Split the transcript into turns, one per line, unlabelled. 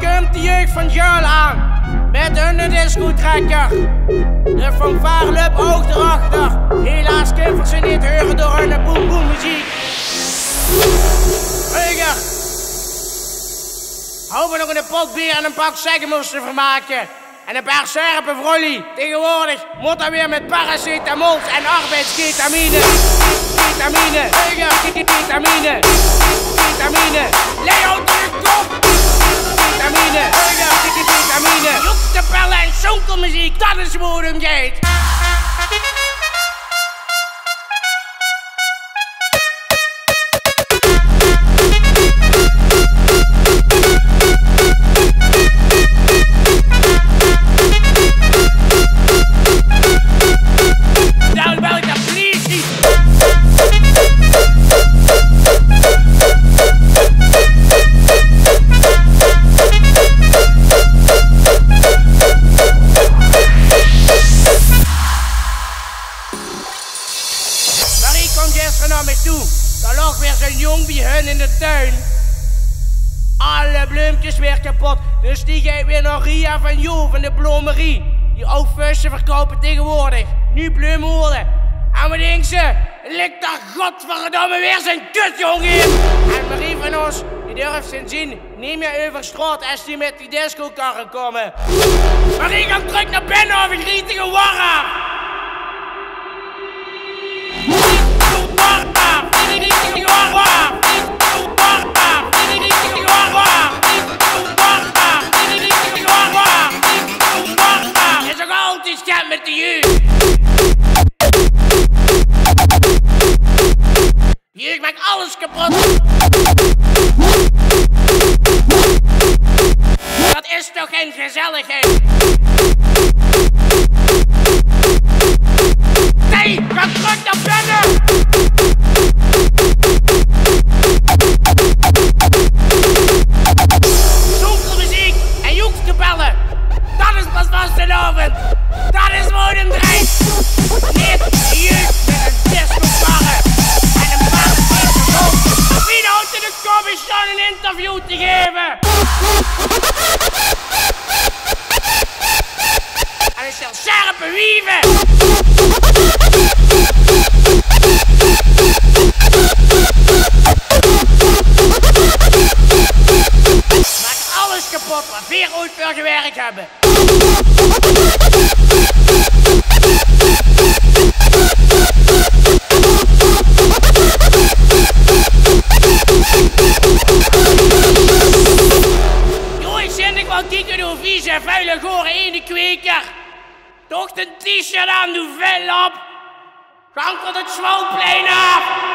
komt de jeugd van Geul aan. Met hun discotrekker. De fanfare loopt ook erachter. Helaas kunnen ze niet horen door hun boem-boem muziek. Reuger. Hou we nog een pot bier en een pak zeggenmoes te vermaken. En een paar scherpe vrollie. Tegenwoordig moet dat weer met paracetamol en arbeidsketamine. Ketamine, Reuger, ketamine. Ketamine, Leo de kop. Ketamine, Reuger, ketamine. Joekstepellen en sonkelmuziek, dat is hoe het gaat. Gisteren naar mij toe, daar lag weer zo'n jong bij hun in de tuin. Alle bloempjes weer kapot, dus die gaat weer naar Ria van Jo van de bloemerie. Die oude fussen verkopen tegenwoordig, nu bloemhoorden. En wat denken ze? Ligt daar godverdomme weer zijn kutjong in. En Marie van ons, die durft zijn zin niet meer over straat als die met die discokarren komen. Marie gaat terug naar binnen of ik riet tegen warra. Is ook altijd schat met de jeugd. Jeugd maakt alles kapot. Dat is toch geen gezelligheid. Nee, ga terug naar binnen. Zonkelmuziek en joekskapellen. Dat is pas vastenavond. Dat is gewoon een drijf. Niet jeugd met een discokarren en een paar disco's. Wie houdt in de kopjes staan een interview te geven? En is er scherpe wieven. Maakt alles kapot wat weer ooit voor gewerkt hebben. Jongens, zit ik wel kijken hoe vies en vuile gore ene kweker. Toch een t-shirt aan, doe veel op. Gang tot het Zwalplein af.